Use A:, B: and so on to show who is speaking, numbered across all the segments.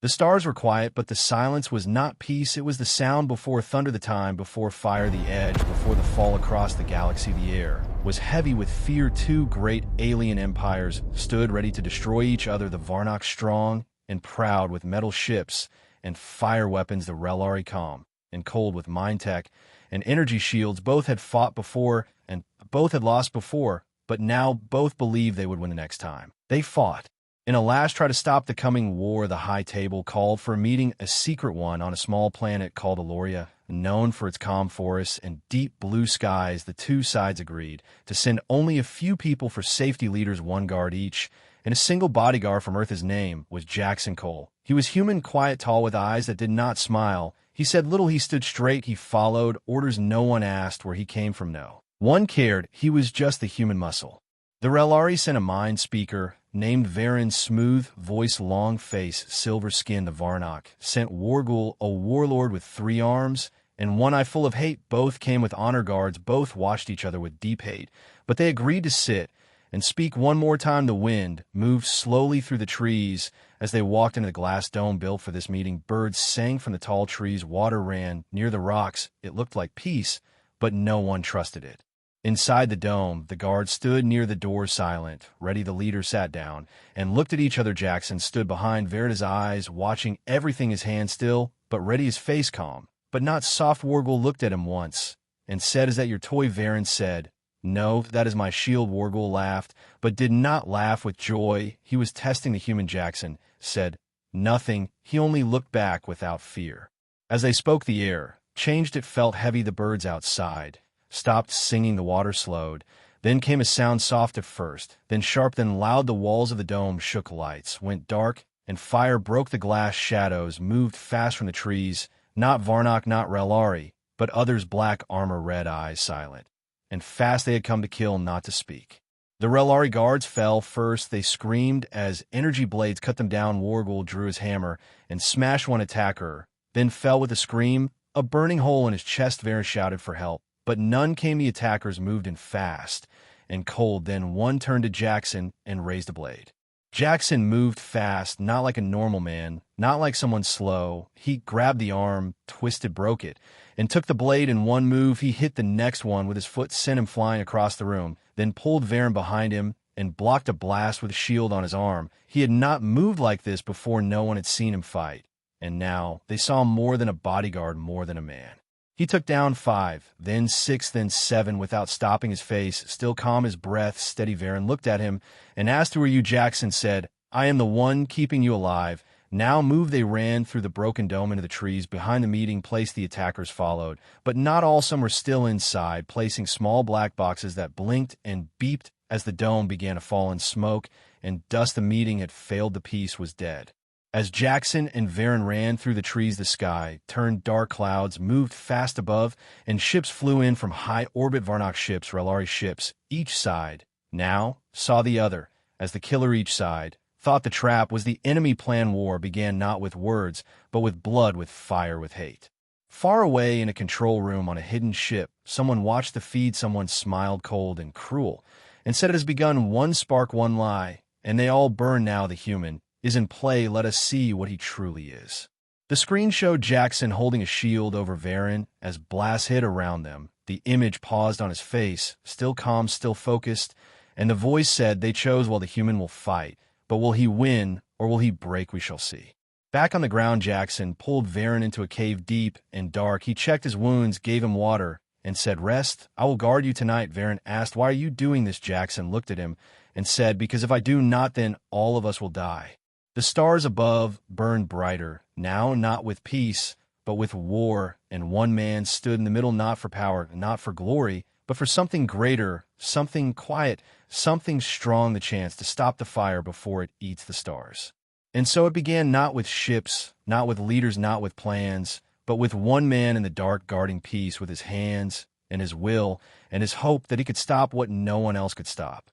A: The stars were quiet, but the silence was not peace. It was the sound before thunder, the time before fire, the edge before the fall across the galaxy. The air was heavy with fear. Two great alien empires stood ready to destroy each other. The Varnock strong and proud with metal ships and fire weapons. The Relari calm and cold with mind tech and energy shields. Both had fought before and both had lost before, but now both believed they would win the next time. They fought. In a last try to stop the coming war, the High Table called for a meeting, a secret one, on a small planet called Aloria, known for its calm forests and deep blue skies. The two sides agreed to send only a few people for safety, leaders, one guard each, and a single bodyguard from Earth. His name was Jackson Cole. He was human, quiet, tall, with eyes that did not smile. He said little, he stood straight, he followed orders. No one asked where he came from, no one cared. He was just the human muscle. The Relari sent a mind speaker named Varen, smooth voice, long face, silver skin. The Varnock sent Wargul, a warlord with 3 arms and 1 eye full of hate. Both came with honor guards. Both watched each other with deep hate, but they agreed to sit and speak one more time. The wind moved slowly through the trees as they walked into the glass dome built for this meeting. Birds sang from the tall trees. Water ran near the rocks. It looked like peace, but no one trusted it. Inside the dome, the guards stood near the door, silent, ready. The leader sat down and looked at each other. Jackson stood behind Verida's eyes, watching everything, his hand still, but ready, his face calm, but not soft. Wargul looked at him once and said, "Is that your toy?" Varen said, "No, that is my shield." Wargul laughed, but did not laugh with joy. He was testing the human. Jackson said nothing. He only looked back without fear. As they spoke, the air changed. It felt heavy. The birds outside stopped singing. The water slowed. Then came a sound, soft at first, then sharp, then loud. The walls of the dome shook. Lights went dark, and fire broke the glass. Shadows moved fast from the trees. Not Varnock, not Relari, but others. Black armor, red eyes, silent and fast. They had come to kill, not to speak. The Relari guards fell first. They screamed as energy blades cut them down. Wargul drew his hammer and smashed one attacker, then fell with a scream, a burning hole in his chest. Varen shouted for help, but none came. The attackers moved in fast and cold. Then one turned to Jackson and raised a blade. Jackson moved fast, not like a normal man, not like someone slow. He grabbed the arm, twisted, broke it, and took the blade. In one move, he hit the next one with his foot, sent him flying across the room, then pulled Varen behind him and blocked a blast with a shield on his arm. He had not moved like this before. No one had seen him fight, and now they saw more than a bodyguard, more than a man. He took down 5, then 6, then 7 without stopping. His face still calm, his breath steady. Varen looked at him and asked, "Who are you?" Jackson said, "I am the one keeping you alive. Now move." They ran through the broken dome into the trees behind the meeting place. The attackers followed, but not all. Some were still inside, placing small black boxes that blinked and beeped as the dome began to fall in smoke and dust. The meeting had failed. The peace was dead. As Jackson and Varen ran through the trees, the sky turned dark. Clouds moved fast above, and ships flew in from high orbit. Varnock ships, Relari ships, each side now saw the other, as the killer each side thought the trap was the enemy. Plan war began not with words, but with blood, with fire, with hate. Far away in a control room on a hidden ship, someone watched the feed. Someone smiled cold and cruel and said, "It has begun. One spark, one lie, and they all burn now. The human is in play. Let us see what he truly is." The screen showed Jackson holding a shield over Varen as blasts hit around them. The image paused on his face, still calm, still focused, and the voice said, "They chose well. The human will fight, but will he win or will he break? We shall see." Back on the ground, Jackson pulled Varen into a cave deep and dark. He checked his wounds, gave him water, and said, "Rest. I will guard you tonight." Varen asked, "Why are you doing this?" Jackson looked at him and said, "Because if I do not, then all of us will die." The stars above burned brighter, now not with peace, but with war, and one man stood in the middle, not for power, not for glory, but for something greater, something quiet, something strong, the chance to stop the fire before it eats the stars. And so it began, not with ships, not with leaders, not with plans, but with one man in the dark guarding peace with his hands and his will and his hope that he could stop what no one else could stop.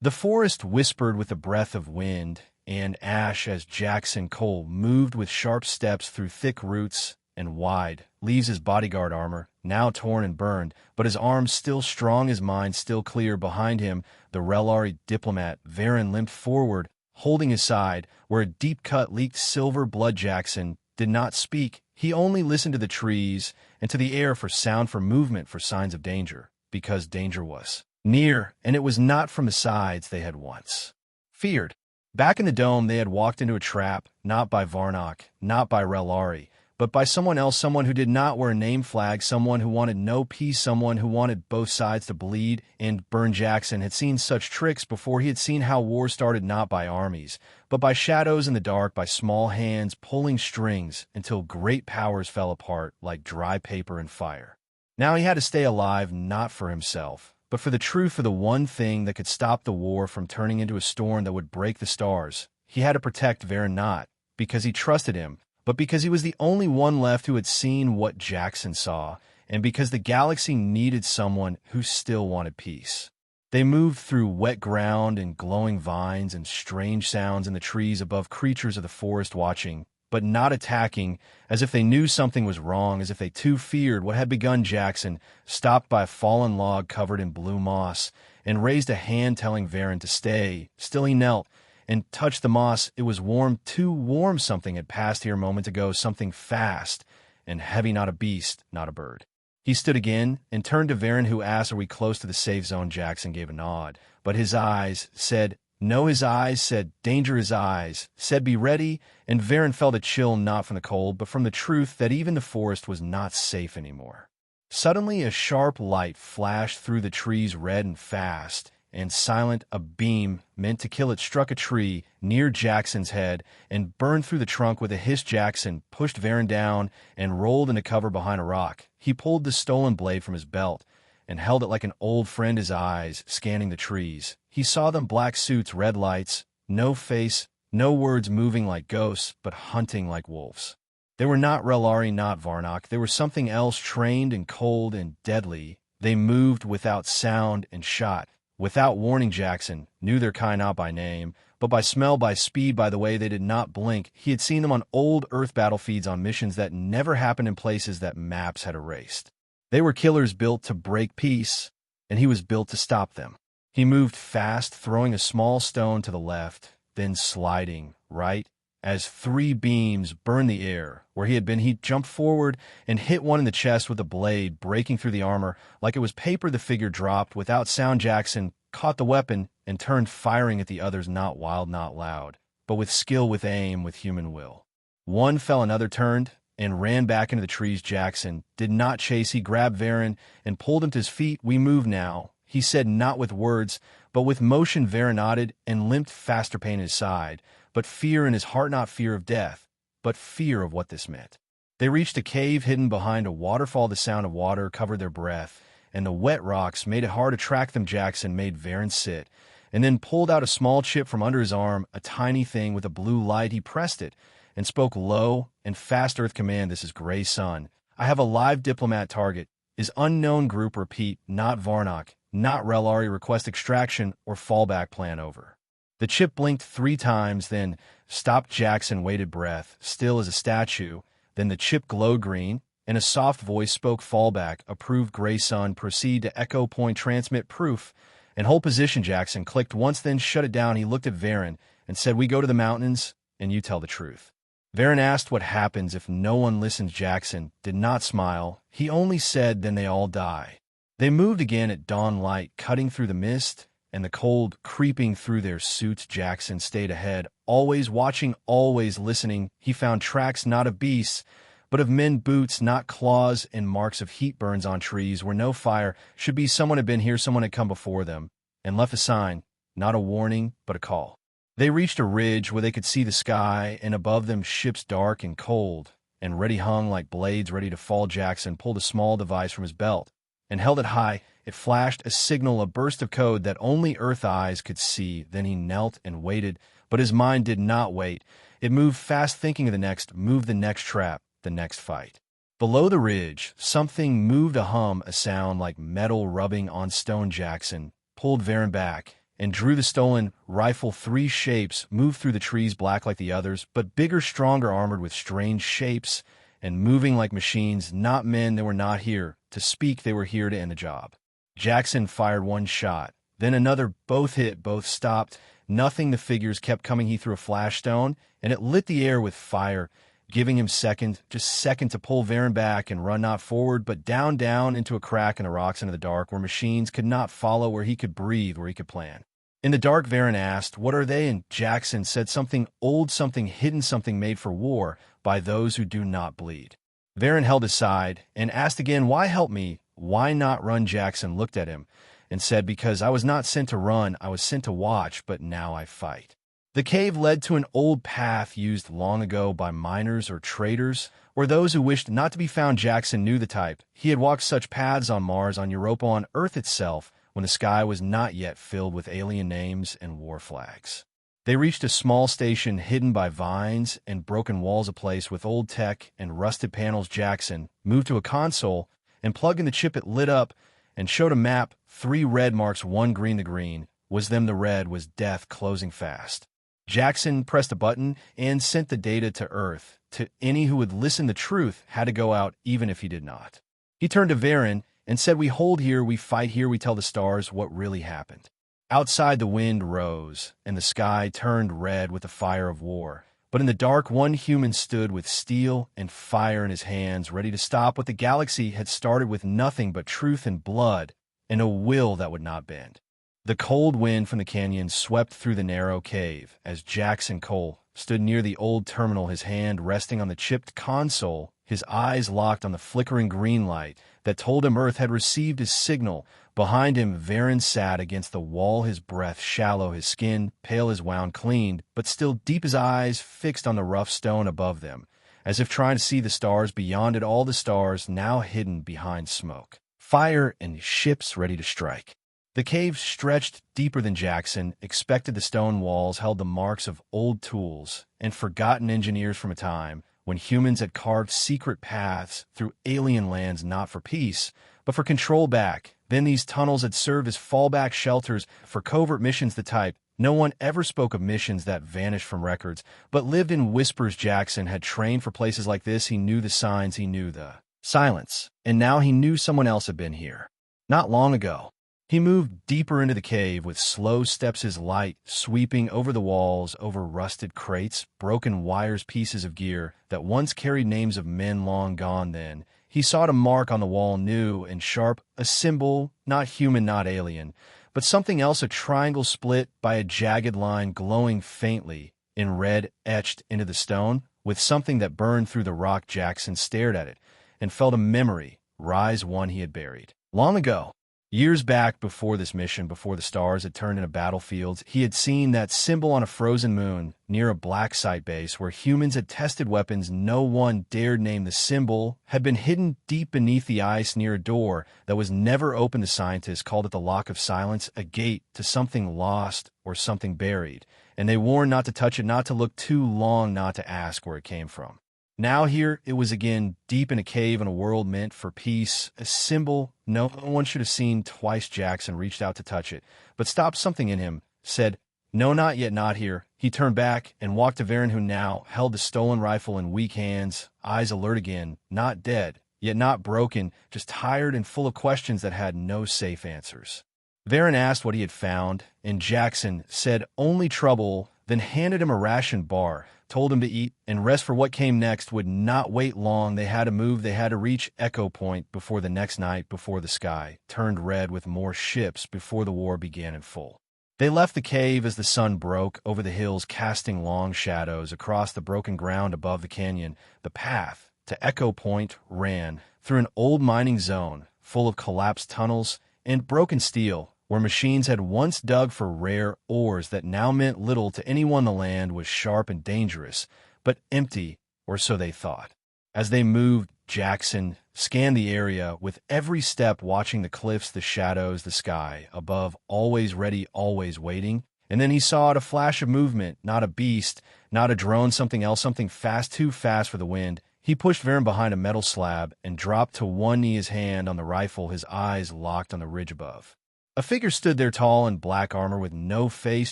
A: The forest whispered with the breath of wind and ash as Jackson Cole moved with sharp steps through thick roots and wide leaves. His bodyguard armor now torn and burned, but his arms still strong, his mind still clear. Behind him, the Relari diplomat Varen limped forward, holding his side, where a deep cut leaked silver blood. Jackson did not speak. He only listened to the trees and to the air for sound, for movement, for signs of danger, because danger was near, and it was not from the sides they had once feared. Back in the dome, they had walked into a trap, not by Varnock, not by Relari, but by someone else, someone who did not wear a name flag, someone who wanted no peace, someone who wanted both sides to bleed and burn. Jackson had seen such tricks before. He had seen how war started not by armies, but by shadows in the dark, by small hands pulling strings until great powers fell apart like dry paper and fire. Now he had to stay alive, not for himself, but for the truth, for the one thing that could stop the war from turning into a storm that would break the stars. He had to protect Varen, not because he trusted him, but because he was the only one left who had seen what Jackson saw, and because the galaxy needed someone who still wanted peace. They moved through wet ground and glowing vines and strange sounds in the trees above, creatures of the forest watching, but not attacking, as if they knew something was wrong, as if they too feared what had begun. Jackson stopped by a fallen log covered in blue moss and raised a hand telling Varen to stay. Still he knelt and touched the moss. It was warm, too warm. Something had passed here a moment ago, something fast and heavy, not a beast, not a bird. He stood again and turned to Varen, who asked, "Are we close to the safe zone?" Jackson gave a nod, but his eyes said, "No." His eyes said, "Danger." His eyes said, "Be ready." And Varen felt a chill, not from the cold, but from the truth that even the forest was not safe anymore. Suddenly, a sharp light flashed through the trees, red and fast and silent. A beam meant to kill it struck a tree near Jackson's head and burned through the trunk with a hiss. Jackson pushed Varen down and rolled into cover behind a rock. He pulled the stolen blade from his belt and held it like an old friend, his eyes scanning the trees. He saw them, black suits, red lights, no face, no words, moving like ghosts, but hunting like wolves. They were not Relari, not Varnock. They were something else, trained and cold and deadly. They moved without sound and shot without warning. Jackson knew their kind not by name, but by smell, by speed, by the way they did not blink. He had seen them on old Earth battlefields, on missions that never happened, in places that maps had erased. They were killers built to break peace, and he was built to stop them. He moved fast, throwing a small stone to the left, then sliding right. As three beams burned the air where he had been, he jumped forward and hit one in the chest with the blade, breaking through the armor like it was paper. The figure dropped without sound. Jackson caught the weapon and turned, firing at the others, not wild, not loud, but with skill, with aim, with human will. One fell, another turned and ran back into the trees. Jackson did not chase. He grabbed Varen and pulled him to his feet. "We move now," he said, not with words, but with motion. Varen nodded and limped faster, pain in his side, but fear in his heart, not fear of death, but fear of what this meant. They reached a cave hidden behind a waterfall. The sound of water covered their breath, and the wet rocks made it hard to track them. Jackson made Varen sit, and then pulled out a small chip from under his arm, a tiny thing with a blue light. He pressed it and spoke low and fast. "Earth Command, this is Gray Sun. I have a live diplomat. Target is unknown group. Repeat, not Varnock, not Relari. Request extraction or fallback plan. Over." The chip blinked 3 times, then stopped. Jackson waited, breath still as a statue. Then the chip glowed green, and a soft voice spoke, "Fallback, approved. Gray Sun, proceed to Echo Point, transmit proof, and hold position." Jackson clicked once, then shut it down. He looked at Varen and said, "We go to the mountains, and you tell the truth." Varen asked, "What happens if no one listens?" Jackson did not smile. He only said, "Then they all die." They moved again at dawn light, cutting through the mist and the cold creeping through their suits. Jackson stayed ahead, always watching, always listening. He found tracks not of beasts, but of men, boots, not claws, and marks of heat burns on trees where no fire should be. Someone had been here, someone had come before them, and left a sign, not a warning, but a call. They reached a ridge where they could see the sky, and above them ships dark and cold, and ready hung like blades ready to fall. Jackson pulled a small device from his belt and held it high. It flashed a signal, a burst of code that only Earth eyes could see. Then he knelt and waited, but his mind did not wait. It moved fast, thinking of the next move, the next trap, the next fight. Below the ridge, something moved, a hum, a sound like metal rubbing on stone. Jackson pulled Varen back and drew the stolen rifle. 3 shapes moved through the trees, black like the others, but bigger, stronger, armored with strange shapes and moving like machines. Not men, they were not here to speak, they were here to end the job. Jackson fired 1 shot, then another. Both hit, both stopped. Nothing, the figures kept coming. He threw a flash stone, and it lit the air with fire, giving him just second to pull Varen back and run not forward, but down into a crack in the rocks into the dark, where machines could not follow, where he could breathe, where he could plan. In the dark, Varen asked, "What are they?" And Jackson said, "Something old, something hidden, something made for war by those who do not bleed." Varen held his side and asked again, "Why help me? Why not run?" Jackson looked at him and said, "Because I was not sent to run, I was sent to watch, but now I fight." The cave led to an old path used long ago by miners or traders, or those who wished not to be found. Jackson knew the type. He had walked such paths on Mars, on Europa, on Earth itself, when the sky was not yet filled with alien names and war flags. They reached a small station hidden by vines and broken walls, a place with old tech and rusted panels. Jackson moved to a console and plugged in the chip. It lit up and showed a map, 3 red marks, 1 green. The green was them, the red was death closing fast. Jackson pressed a button and sent the data to Earth. To any who would listen, the truth had to go out, even if he did not. He turned to Varen and said, "We hold here, we fight here, we tell the stars what really happened." Outside, the wind rose, and the sky turned red with the fire of war. But in the dark, one human stood with steel and fire in his hands, ready to stop what the galaxy had started with nothing but truth and blood, and a will that would not bend. The cold wind from the canyon swept through the narrow cave as Jackson Cole stood near the old terminal, his hand resting on the chipped console, his eyes locked on the flickering green light that told him Earth had received his signal. Behind him, Varen sat against the wall, his breath shallow, his skin pale as wound cleaned, but still deep, his eyes fixed on the rough stone above them, as if trying to see the stars beyond it, all the stars now hidden behind smoke, fire, and ships ready to strike. The cave stretched deeper than Jackson expected. The stone walls held the marks of old tools and forgotten engineers from a time when humans had carved secret paths through alien lands, not for peace, but for control back. Then these tunnels had served as fallback shelters for covert missions, the type no one ever spoke of, missions that vanished from records, but lived in whispers. Jackson had trained for places like this. He knew the signs, he knew the silence, and now he knew someone else had been here. Not long ago. He moved deeper into the cave with slow steps, his light sweeping over the walls, over rusted crates, broken wires, pieces of gear that once carried names of men long gone. Then he saw a mark on the wall, new and sharp, a symbol, not human, not alien, but something else, a triangle split by a jagged line glowing faintly in red, etched into the stone, with something that burned through the rock. Jackson stared at it and felt a memory rise, one he had buried long ago. Years back, before this mission, before the stars had turned into battlefields, he had seen that symbol on a frozen moon near a black site base where humans had tested weapons no one dared name. The symbol had been hidden deep beneath the ice near a door that was never opened. The scientists called it the Lock of Silence, a gate to something lost or something buried, and they warned not to touch it, not to look too long, not to ask where it came from. Now here it was again, deep in a cave in a world meant for peace, a symbol no one should have seen twice. Jackson reached out to touch it, but stopped. Something in him said, "No, not yet, not here." He turned back and walked to Varen, who now held the stolen rifle in weak hands, eyes alert again, not dead, yet not broken, just tired and full of questions that had no safe answers. Varen asked what he had found, and Jackson said only trouble, then handed him a ration bar, told him to eat and rest, for what came next would not wait long. They had to move, they had to reach Echo Point before the next night, before the sky turned red with more ships, before the war began in full. They left the cave as the sun broke over the hills, casting long shadows across the broken ground above the canyon. The path to Echo Point ran through an old mining zone full of collapsed tunnels and broken steel, where machines had once dug for rare ores that now meant little to anyone. The land was sharp and dangerous, but empty, or so they thought. As they moved, Jackson scanned the area with every step, watching the cliffs, the shadows, the sky above, always ready, always waiting. And then he saw a flash of movement, not a beast, not a drone, something else, something fast, too fast for the wind. He pushed Varen behind a metal slab and dropped to one knee, his hand on the rifle, his eyes locked on the ridge above. A figure stood there, tall in black armor with no face,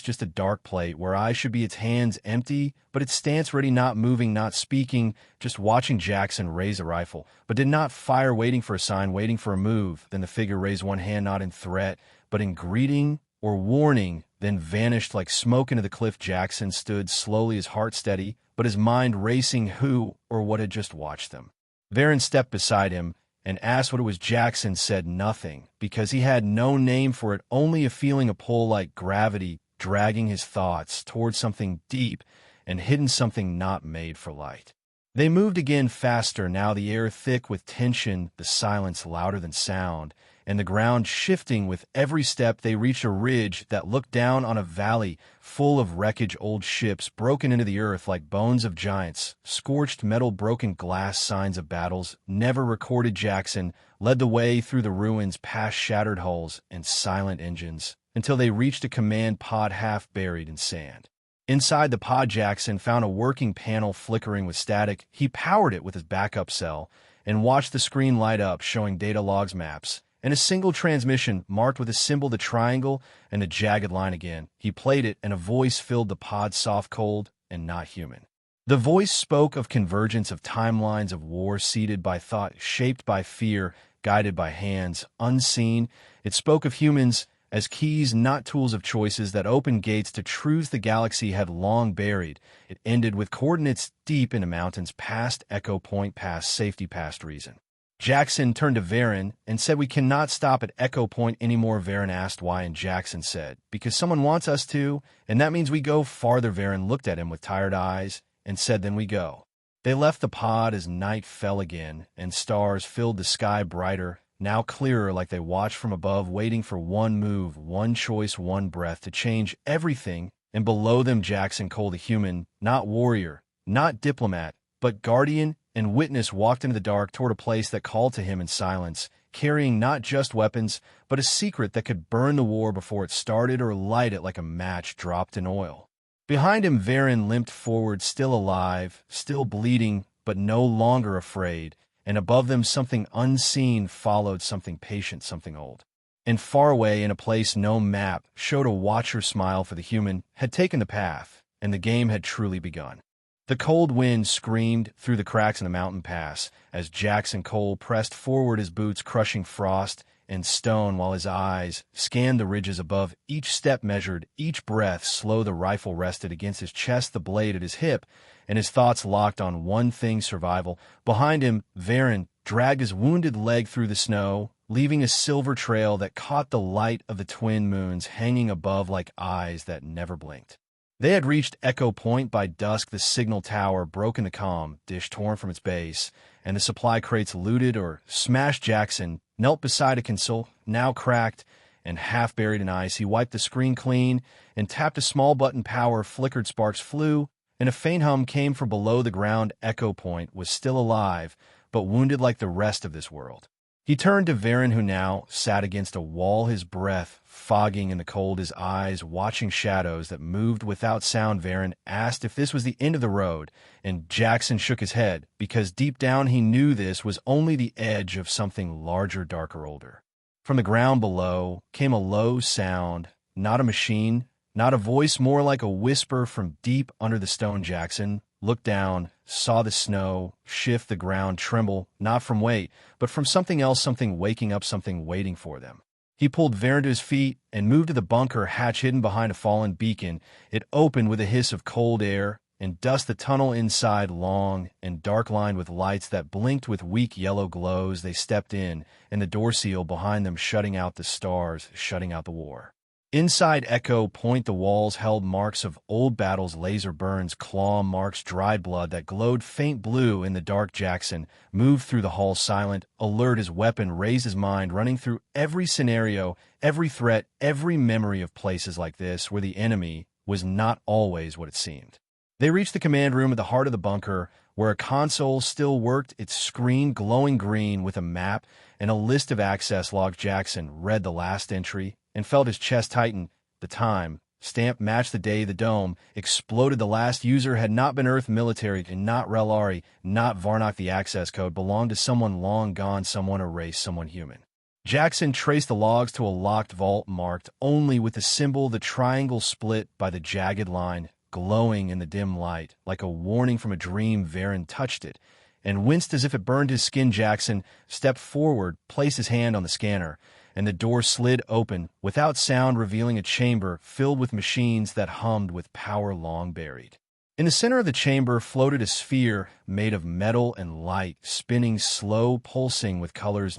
A: just a dark plate where eyes should be, its hands empty, but its stance ready, not moving, not speaking, just watching Jackson raise a rifle, but did not fire, waiting for a sign, waiting for a move. Then the figure raised one hand, not in threat, but in greeting, or warning, then vanished like smoke into the cliff. Jackson stood slowly, his heart steady, but his mind racing who or what had just watched them. Varen stepped beside him and asked what it was. Jackson said nothing, because he had no name for it, only a feeling, a pull like gravity, dragging his thoughts towards something deep and hidden, something not made for light. They moved again, faster, now the air thick with tension, the silence louder than sound, and the ground shifting with every step. They reached a ridge that looked down on a valley full of wreckage, old ships broken into the earth like bones of giants, scorched metal, broken glass, signs of battles never recorded. Jackson led the way through the ruins, past shattered hulls and silent engines, until they reached a command pod half buried in sand. Inside the pod, Jackson found a working panel flickering with static. He powered it with his backup cell and watched the screen light up, showing data logs, maps, and a single transmission marked with a symbol, the triangle, and a jagged line again. He played it, and a voice filled the pod, soft, cold, and not human. The voice spoke of convergence, of timelines, of war seeded by thought, shaped by fear, guided by hands unseen. It spoke of humans as keys, not tools, of choices that opened gates to truths the galaxy had long buried. It ended with coordinates deep into mountains, past Echo Point, past safety, past reason. Jackson turned to Varen and said, "We cannot stop at Echo Point anymore." Varen asked why, and Jackson said, "Because someone wants us to, and that means we go farther." Varen looked at him with tired eyes and said, "Then we go." They left the pod as night fell again, and stars filled the sky brighter, now clearer, like they watched from above, waiting for one move, one choice, one breath to change everything. And below them, Jackson Cole, the human, not warrior, not diplomat, but guardian and witness, walked into the dark toward a place that called to him in silence, carrying not just weapons, but a secret that could burn the war before it started, or light it like a match dropped in oil. Behind him, Varen limped forward, still alive, still bleeding, but no longer afraid. And above them, something unseen followed, something patient, something old. And far away, in a place no map showed, a watcher smile, for the human had taken the path, and the game had truly begun. The cold wind screamed through the cracks in the mountain pass as Jackson Cole pressed forward, his boots crushing frost and stone, while his eyes scanned the ridges above. Each step measured, each breath slow. The rifle rested against his chest, the blade at his hip, and his thoughts locked on one thing: survival. Behind him, Varen dragged his wounded leg through the snow, leaving a silver trail that caught the light of the twin moons hanging above like eyes that never blinked. They had reached Echo Point by dusk, the signal tower broken, the comm dish torn from its base, and the supply crates looted or smashed. Jackson knelt beside a console, now cracked and half buried in ice. He wiped the screen clean and tapped a small button. Power flickered, sparks flew, and a faint hum came from below the ground. Echo Point was still alive, but wounded like the rest of this world. He turned to Varen, who now sat against a wall, his breath fogging in the cold, his eyes watching shadows that moved without sound. Varen asked if this was the end of the road, and Jackson shook his head, because deep down he knew this was only the edge of something larger, darker, older. From the ground below came a low sound, not a machine, not a voice, more like a whisper from deep under the stone. Jackson looked down, saw the snow shift, the ground tremble, not from weight, but from something else, something waking up, something waiting for them. He pulled Varen to his feet and moved to the bunker hatch hidden behind a fallen beacon. It opened with a hiss of cold air and dust, the tunnel inside long and dark, lined with lights that blinked with weak yellow glows. They stepped in, and the door seal behind them shutting out the stars, shutting out the war. Inside Echo Point, the walls held marks of old battles, laser burns, claw marks, dried blood that glowed faint blue in the dark. Jackson moved through the hall, silent, alert, his weapon raised, his mind running through every scenario, every threat, every memory of places like this, where the enemy was not always what it seemed. They reached the command room at the heart of the bunker, where a console still worked, its screen glowing green with a map and a list of access logs. Jackson read the last entry and felt his chest tighten. The time stamp matched the day the dome exploded. The last user had not been Earth military, and not Relari, not Varnock. The access code belonged to someone long gone, someone erased, someone human. Jackson traced the logs to a locked vault marked only with the symbol, the triangle split by the jagged line, glowing in the dim light like a warning from a dream. Varen touched it and winced as if it burned his skin. Jackson stepped forward, placed his hand on the scanner, and the door slid open, without sound, revealing a chamber filled with machines that hummed with power long buried. In the center of the chamber floated a sphere made of metal and light, spinning slow, pulsing with colors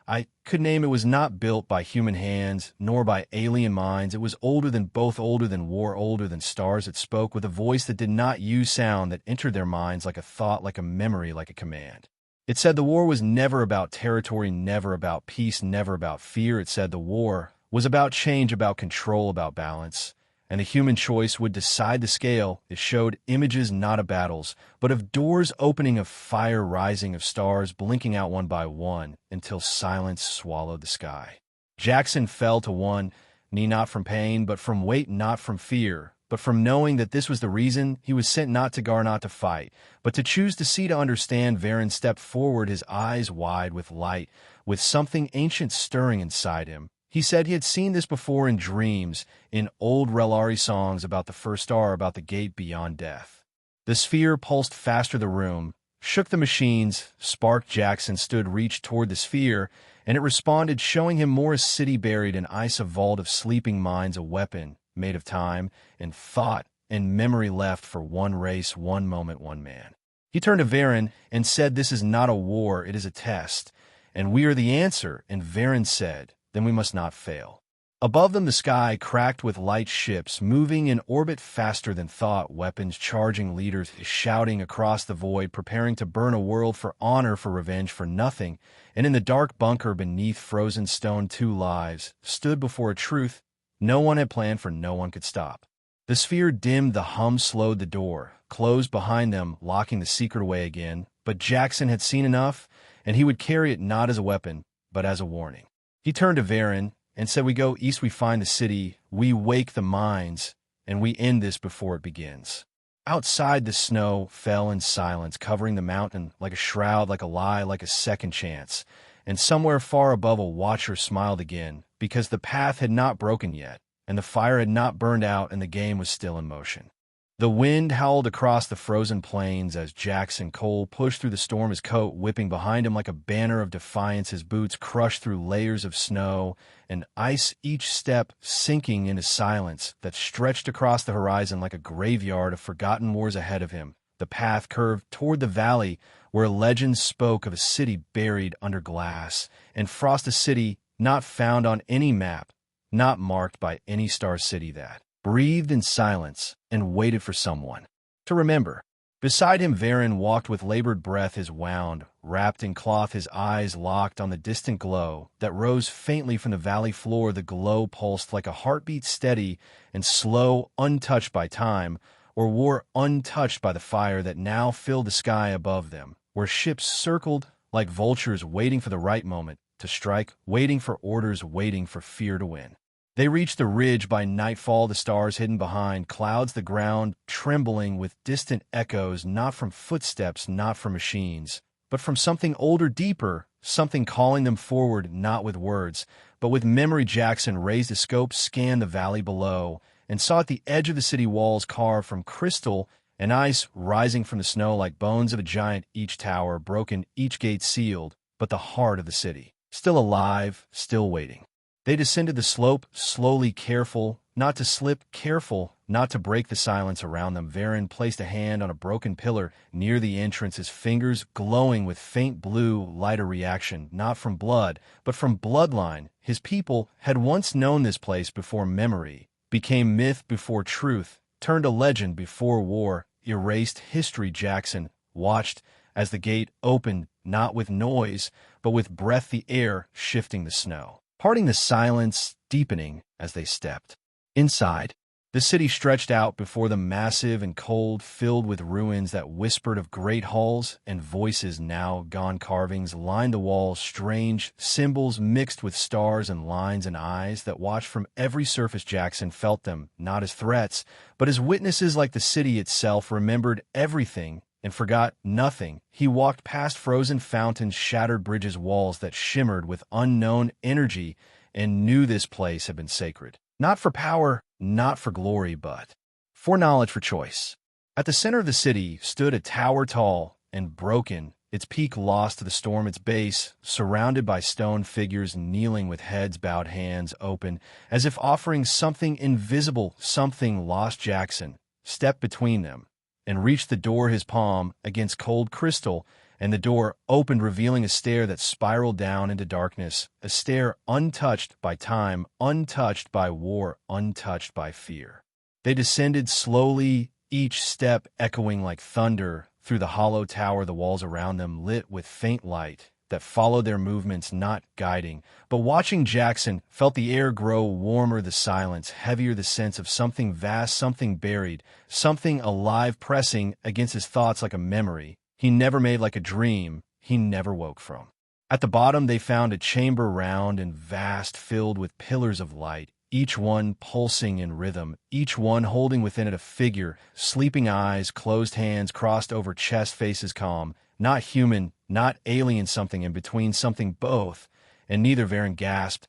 A: I could name. It was not built by human hands, nor by alien minds. It was older than both, older than war, older than stars. It spoke with a voice that did not use sound, that entered their minds like a thought, like a memory, like a command. It said the war was never about territory, never about peace, never about fear. It said the war was about change, about control, about balance. And the human choice would decide the scale. It showed images not of battles, but of doors opening, of fire rising, of stars blinking out one by one until silence swallowed the sky. Jackson fell to one knee, not from pain, but from weight, not from fear, but from knowing that this was the reason he was sent, not to guard, not to fight, but to choose, to see, to understand. Varen stepped forward, his eyes wide with light, with something ancient stirring inside him. He said he had seen this before in dreams, in old Relari songs about the first star, about the gate beyond death. The sphere pulsed faster, the room shook, the machines sparked. Jackson stood, reached toward the sphere, and it responded, showing him more, a city buried in ice, a vault of sleeping minds, a weapon made of time and thought and memory, left for one race, one moment, one man. He turned to Varen and said, "This is not a war, it is a test, and we are the answer." And Varen said, "Then we must not fail." Above them the sky cracked with light, ships moving in orbit faster than thought, weapons charging, leaders shouting across the void, preparing to burn a world, for honor, for revenge, for nothing. And in the dark bunker beneath frozen stone, two lives stood before a truth no one had planned for, no one could stop. The sphere dimmed, the hum slowed, the door closed behind them, locking the secret away again. But Jackson had seen enough, and he would carry it not as a weapon, but as a warning. He turned to Varen and said, "We go east, we find the city, we wake the minds, and we end this before it begins." Outside, the snow fell in silence, covering the mountain like a shroud, like a lie, like a second chance. And somewhere far above, a watcher smiled again, because the path had not broken yet, and the fire had not burned out, and the game was still in motion. The wind howled across the frozen plains as Jackson Cole pushed through the storm, his coat whipping behind him like a banner of defiance, his boots crushed through layers of snow and ice, each step sinking into silence that stretched across the horizon like a graveyard of forgotten wars ahead of him. The path curved toward the valley where legends spoke of a city buried under glass and frost, a city not found on any map, not marked by any star, city that breathed in silence and waited for someone to remember. Beside him, Varen walked with labored breath, his wound wrapped in cloth, his eyes locked on the distant glow that rose faintly from the valley floor. The glow pulsed like a heartbeat, steady and slow, untouched by time or war, untouched by the fire that now filled the sky above them, where ships circled like vultures, waiting for the right moment to strike, waiting for orders, waiting for fear to win. They reached the ridge by nightfall, the stars hidden behind clouds, the ground trembling with distant echoes, not from footsteps, not from machines, but from something older, deeper, something calling them forward, not with words, but with memory. Jackson raised his scope, scanned the valley below, and saw at the edge of the city walls carved from crystal and ice, rising from the snow like bones of a giant, each tower broken, each gate sealed, but the heart of the city still alive, still waiting. They descended the slope, slowly, careful not to slip, careful not to break the silence around them. Varen placed a hand on a broken pillar near the entrance, his fingers glowing with faint blue light, a reaction not from blood, but from bloodline. His people had once known this place before memory became myth, before truth turned to legend, before war erased history. Jackson watched as the gate opened, not with noise, but with breath, the air shifting, the snow parting, the silence deepening as they stepped. Inside, the city stretched out before them, massive and cold, filled with ruins that whispered of great halls and voices now gone. Carvings lined the walls, strange symbols mixed with stars and lines, and eyes that watched from every surface. Jackson felt them not as threats, but as witnesses, like the city itself remembered everything and forgot nothing. He walked past frozen fountains, shattered bridges, walls that shimmered with unknown energy, and knew this place had been sacred. Not for power, not for glory, but for knowledge, for choice. At the center of the city stood a tower, tall and broken, its peak lost to the storm, its base surrounded by stone figures kneeling with heads bowed, hands open, as if offering something invisible, something lost. Jackson stepped between them and reached the door, his palm against cold crystal, and the door opened, revealing a stair that spiraled down into darkness, a stair untouched by time, untouched by war, untouched by fear. They descended slowly, each step echoing like thunder through the hollow tower, the walls around them lit with faint light that followed their movements, not guiding, but watching. Jackson felt the air grow warmer, the silence heavier, the sense of something vast, something buried, something alive pressing against his thoughts like a memory he never made, like a dream he never woke from. At the bottom they found a chamber, round and vast, filled with pillars of light, each one pulsing in rhythm, each one holding within it a figure, sleeping eyes, closed hands crossed over chest, faces calm, not human, not alien, something in between, something both, and neither. Varen gasped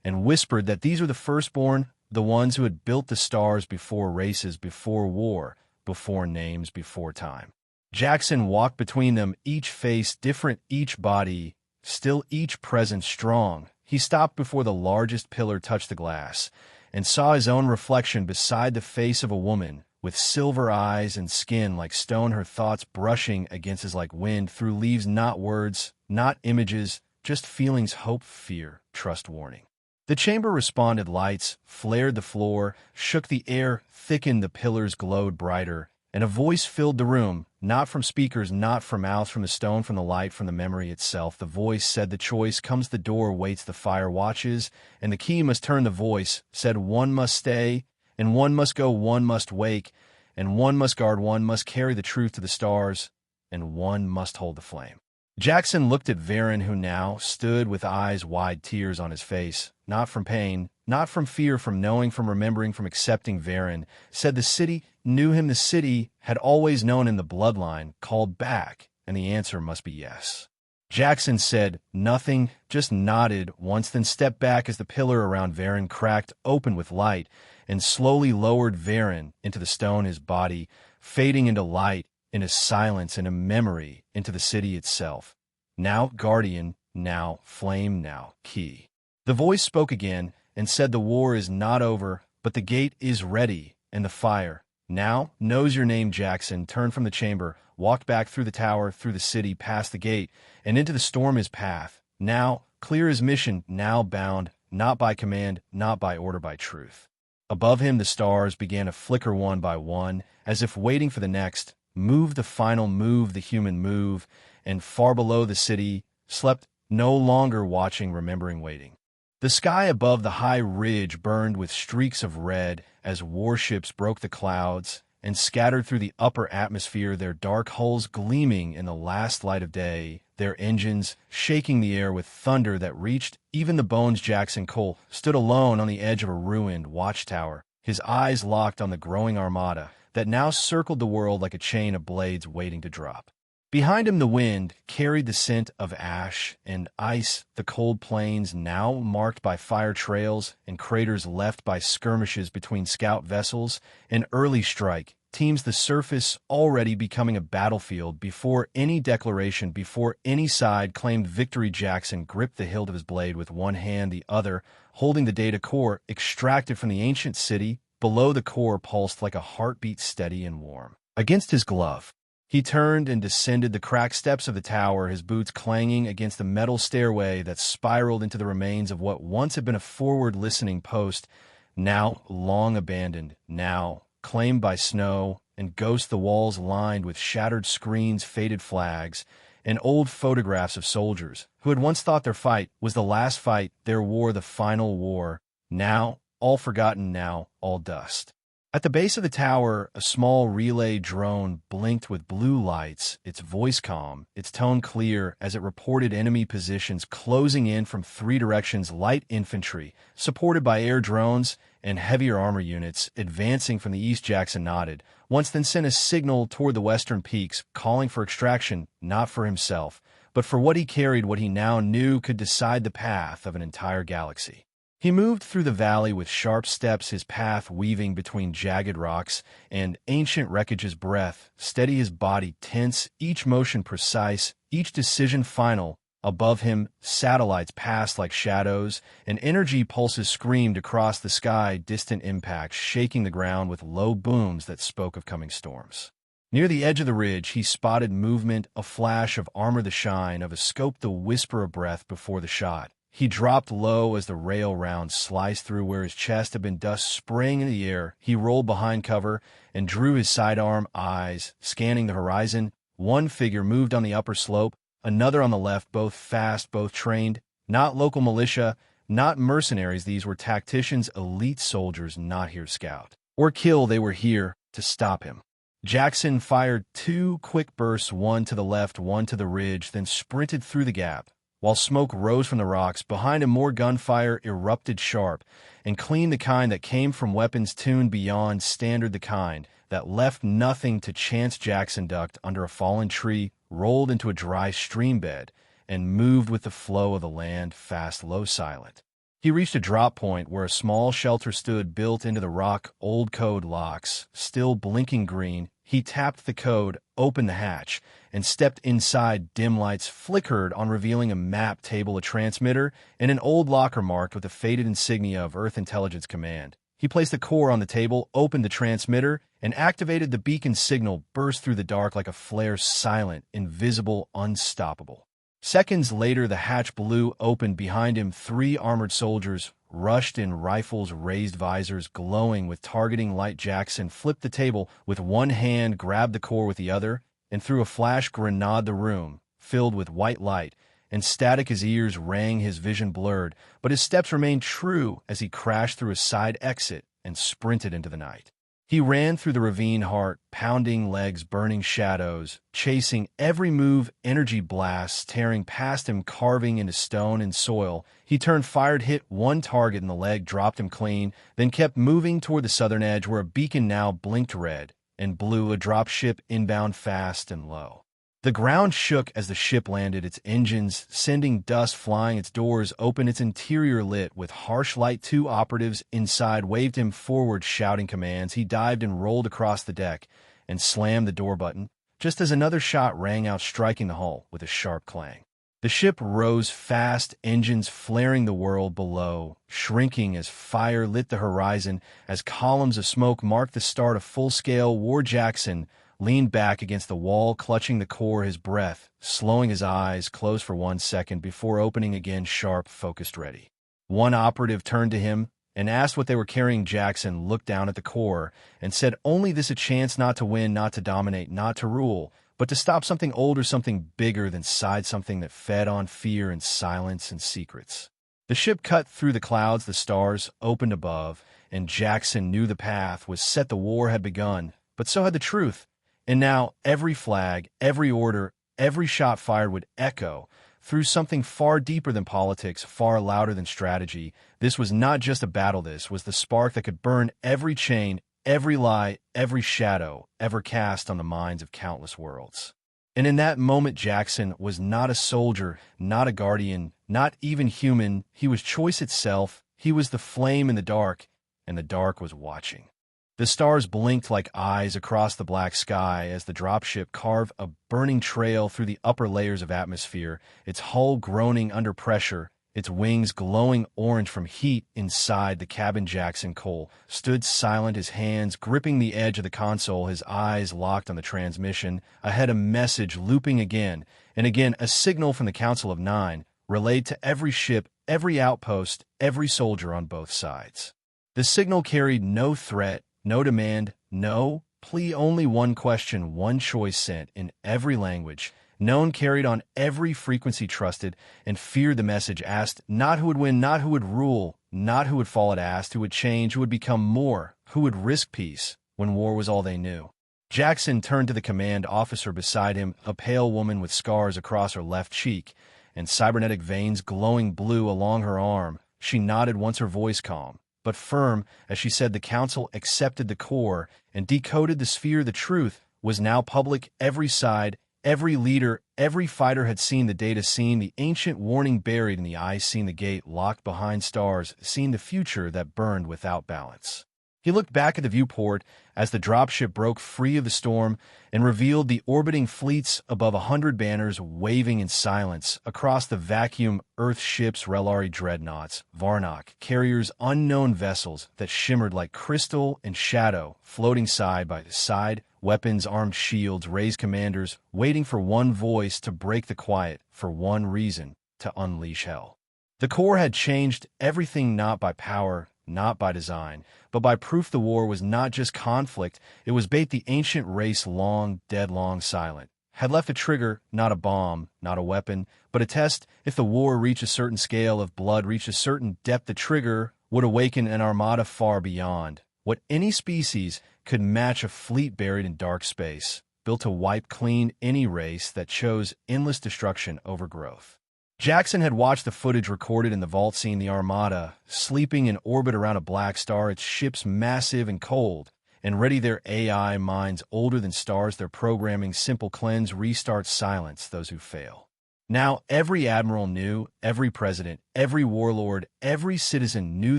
A: and whispered that these were the firstborn, the ones who had built the stars before races, before war, before names, before time. Jackson walked between them, each face different, each body still, each presence strong. He stopped before the largest pillar, touched the glass, and saw his own reflection beside the face of a woman with silver eyes and skin like stone, her thoughts brushing against his like wind through leaves, not words, not images, just feelings, hope, fear, trust, warning. The chamber responded, lights flared the floor, shook the air, thickened, the pillars glowed brighter, and a voice filled the room, not from speakers, not from mouths, from the stone, from the light, from the memory itself. The voice said, the choice comes, the door waits, the fire watches, and the key must turn. The voice said, one must stay, and one must go, one must wake, and one must guard, one must carry the truth to the stars, and one must hold the flame. Jackson looked at Varen, who now stood with eyes wide, tears on his face, not from pain, not from fear, from knowing, from remembering, from accepting. Varen said the city knew him, the city had always known him, the bloodline called back, and the answer must be yes. Jackson said nothing, just nodded once, then stepped back as the pillar around Varen cracked open with light and slowly lowered Varen into the stone, his body fading into light, into silence, into memory, into the city itself. Now guardian, now flame, now key. The voice spoke again and said, the war is not over, but the gate is ready, and the fire now knows your name. Jackson turned from the chamber, walked back through the tower, through the city, past the gate, and into the storm, his path. Now clear, his mission, now bound, not by command, not by order, by truth. Above him the stars began to flicker one by one, as if waiting for the next move, the final move, the human move, and far below the city slept, no longer watching, remembering, waiting. The sky above the high ridge burned with streaks of red as warships broke the clouds and scattered through the upper atmosphere, their dark hulls gleaming in the last light of day, their engines shaking the air with thunder that reached even the bones. Jackson Cole stood alone on the edge of a ruined watchtower, his eyes locked on the growing armada that now circled the world like a chain of blades waiting to drop. Behind him the wind carried the scent of ash and ice, the cold plains now marked by fire trails and craters left by skirmishes between scout vessels and early strike teams, the surface already becoming a battlefield before any declaration, before any side claimed victory. Jackson gripped the hilt of his blade with one hand, the other holding the data core extracted from the ancient city. Below, the core pulsed like a heartbeat, steady and warm against his glove. He turned and descended the cracked steps of the tower, his boots clanging against the metal stairway that spiraled into the remains of what once had been a forward listening post, now long abandoned, now claimed by snow and ghosts, the walls lined with shattered screens, faded flags, and old photographs of soldiers who had once thought their fight was the last fight, their war, the final war, now all forgotten, now all dust. At the base of the tower, a small relay drone blinked with blue lights, its voice calm, its tone clear as it reported enemy positions closing in from three directions, light infantry, supported by air drones and heavier armor units, advancing from the east. Jackson nodded, once then sent a signal toward the western peaks, calling for extraction, not for himself, but for what he carried, what he now knew could decide the path of an entire galaxy. He moved through the valley with sharp steps, his path weaving between jagged rocks and ancient wreckage. His breath steady, his body tense, each motion precise, each decision final. Above him, satellites passed like shadows, and energy pulses screamed across the sky, distant impacts shaking the ground with low booms that spoke of coming storms. Near the edge of the ridge, he spotted movement, a flash of armor, the shine of a scope, the whisper of breath before the shot. He dropped low as the rail round sliced through where his chest had been, dust spraying in the air. He rolled behind cover and drew his sidearm, eyes scanning the horizon. One figure moved on the upper slope, another on the left, both fast, both trained. Not local militia, not mercenaries. These were tacticians, elite soldiers, not here to scout or kill. They were here to stop him. Jackson fired 2 quick bursts, one to the left, one to the ridge, then sprinted through the gap. While smoke rose from the rocks, behind him more gunfire erupted sharp and clean, the kind that came from weapons tuned beyond standard, the kind that left nothing to chance. Jackson ducked under a fallen tree, rolled into a dry stream bed, and moved with the flow of the land, fast, low, silent. He reached a drop point where a small shelter stood built into the rock, old code locks, still blinking green. He tapped the code, opened the hatch, and stepped inside. Dim lights flickered on, revealing a map table, a transmitter, and an old locker marked with the faded insignia of Earth Intelligence Command. He placed the core on the table, opened the transmitter, and activated the beacon. Signal burst through the dark like a flare, silent, invisible, unstoppable. Seconds later, the hatch blew open. Behind him, 3 armored soldiers rushed in, rifles, raised visors, glowing with targeting light. Jackson flipped the table with one hand, grabbed the core with the other, and threw a flash grenade. The room filled with white light and static. His ears rang, his vision blurred, but his steps remained true as he crashed through a side exit and sprinted into the night. He ran through the ravine, heart pounding, legs burning, shadows chasing every move, energy blasts tearing past him, carving into stone and soil. He turned, fired, hit one target in the leg, dropped him clean, then kept moving toward the southern edge where a beacon now blinked red and blue, a drop ship inbound, fast and low. The ground shook as the ship landed, its engines sending dust flying, its doors open, its interior lit with harsh light. 2 operatives inside waved him forward, shouting commands. He dived and rolled across the deck and slammed the door button, just as another shot rang out, striking the hull with a sharp clang. The ship rose fast, engines flaring, the world below shrinking as fire lit the horizon, as columns of smoke marked the start of full-scale war. Jackson leaned back against the wall, clutching the core, his breath slowing, his eyes closed for 1 second before opening again, sharp, focused, ready. One operative turned to him and asked what they were carrying. Jackson looked down at the core and said, "Only this, a chance not to win, not to dominate, not to rule, but to stop something older, something bigger than side, something that fed on fear and silence and secrets." The ship cut through the clouds, the stars opened above, and Jackson knew the path was set. The war had begun, but so had the truth. And now every flag, every order, every shot fired would echo through something far deeper than politics, far louder than strategy. This was not just a battle. This was the spark that could burn every chain, every lie, every shadow ever cast on the minds of countless worlds. And in that moment, Jackson was not a soldier, not a guardian, not even human. He was choice itself. He was the flame in the dark, and the dark was watching. The stars blinked like eyes across the black sky as the dropship carved a burning trail through the upper layers of atmosphere, its hull groaning under pressure, its wings glowing orange from heat. Inside the cabin, Jackson Cole stood silent, his hands gripping the edge of the console, his eyes locked on the transmission. Ahead, a message looping again and again, a signal from the Council of Nine, relayed to every ship, every outpost, every soldier on both sides. The signal carried no threat, no demand, no plea, only one question, one choice, sent in every language known, carried on every frequency, trusted and feared. The message asked not who would win, not who would rule, not who would fall. It asked who would change, who would become more, who would risk peace when war was all they knew. Jackson turned to the command officer beside him, a pale woman with scars across her left cheek and cybernetic veins glowing blue along her arm. She nodded once, her voice calm but firm, as she said, "The Council accepted the core and decoded the sphere. The truth was now public. Every side, Every leader, every fighter had seen the data, seen the ancient warning buried in the ice, seen the gate locked behind stars, seen the future that burned without balance. He looked back at the viewport as the dropship broke free of the storm and revealed the orbiting fleets above 100 banners waving in silence across the vacuum. Earth ships, Relari dreadnoughts, Varnock carriers, unknown vessels that shimmered like crystal and shadow, floating side by side, weapons, armed shields, raised commanders, waiting for one voice to break the quiet, for one reason, to unleash hell. The core had changed everything, not by power, not by design, but by proof. The war was not just conflict, it was bait. The ancient race, long dead, long silent, had left a trigger, not a bomb, not a weapon, but a test. If the war reached a certain scale, if blood reached a certain depth, the trigger would awaken an armada far beyond what any species could match, a fleet buried in dark space, built to wipe clean any race that chose endless destruction over growth. Jackson had watched the footage recorded in the vault, seen the armada sleeping in orbit around a black star, its ships massive and cold and ready, their AI minds older than stars, their programming simple: cleanse, restart, silence those who fail. Now every admiral knew, every president, every warlord, every citizen knew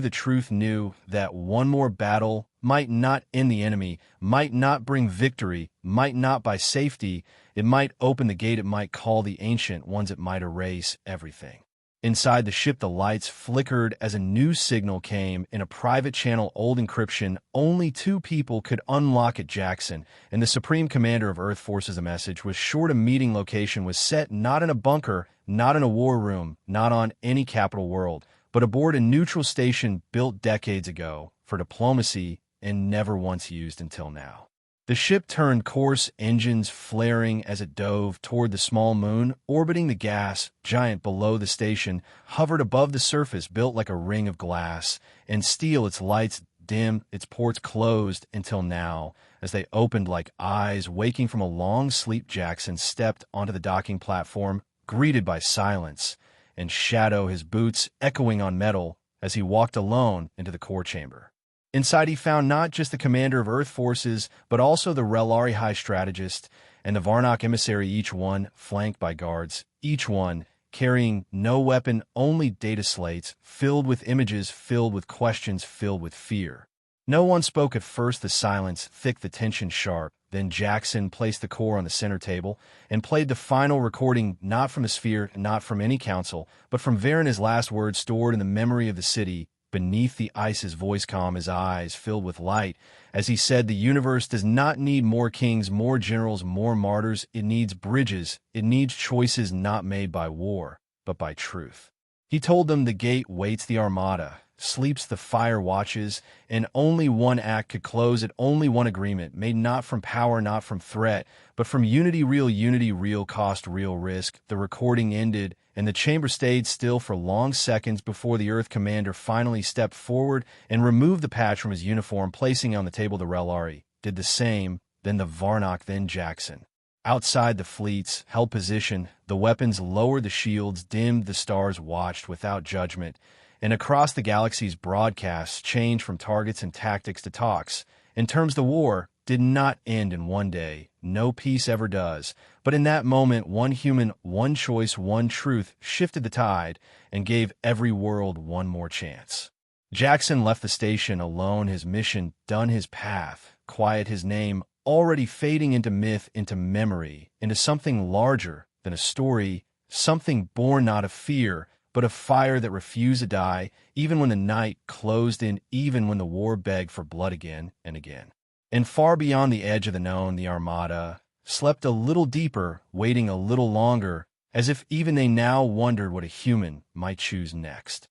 A: the truth, knew that one more battle might not end the enemy, might not bring victory, might not buy safety. It might open the gate, it might call the ancient ones, it might erase everything. Inside the ship, the lights flickered as a new signal came in a private channel, old encryption. Only two people could unlock it, Jackson and the Supreme Commander of Earth Forces. The message was short. A meeting location was set, not in a bunker, not in a war room, not on any capital world, but aboard a neutral station built decades ago for diplomacy and never once used until now. The ship turned course, engines flaring as it dove toward the small moon, orbiting the gas giant below the station, hovered above the surface, built like a ring of glass and steel, its lights dim, its ports closed until now. As they opened like eyes waking from a long sleep, Jackson stepped onto the docking platform, greeted by silence and shadow, his boots echoing on metal as he walked alone into the core chamber. Inside, he found not just the commander of Earth forces, but also the Relari high strategist and the Varnock emissary, each one flanked by guards, each one carrying no weapon, only data slates filled with images, filled with questions, filled with fear. No one spoke at first, the silence thick, the tension sharp. Then Jackson placed the core on the center table and played the final recording, not from a sphere, not from any council, but from Varen, his last words stored in the memory of the city. Beneath the ice, his voice calm, his eyes filled with light, as he said, the universe does not need more kings, more generals, more martyrs. It needs bridges. It needs choices not made by war, but by truth. He told them the gate waits, the armada sleeps, the fire watches, and only one act could close it, only one agreement, made not from power, not from threat, but from unity, real cost, real risk. The recording ended, and the chamber stayed still for long seconds before the Earth commander finally stepped forward and removed the patch from his uniform, placing it on the table. The Relari did the same, then the Varnock, then Jackson. Outside, the fleets held position, the weapons lowered, the shields dimmed, the stars watched without judgment, and across the galaxies broadcasts changed from targets and tactics to talks. In terms, the war did not end in one day. No peace ever does. But in that moment, one human, one choice, one truth shifted the tide and gave every world one more chance. Jackson left the station alone, his mission done, his path quiet, his name already fading into myth, into memory, into something larger than a story, something born not of fear, but of fire that refused to die, even when the night closed in, even when the war begged for blood again and again. And far beyond the edge of the known, the armada slept a little deeper, waiting a little longer, as if even they now wondered what a human might choose next.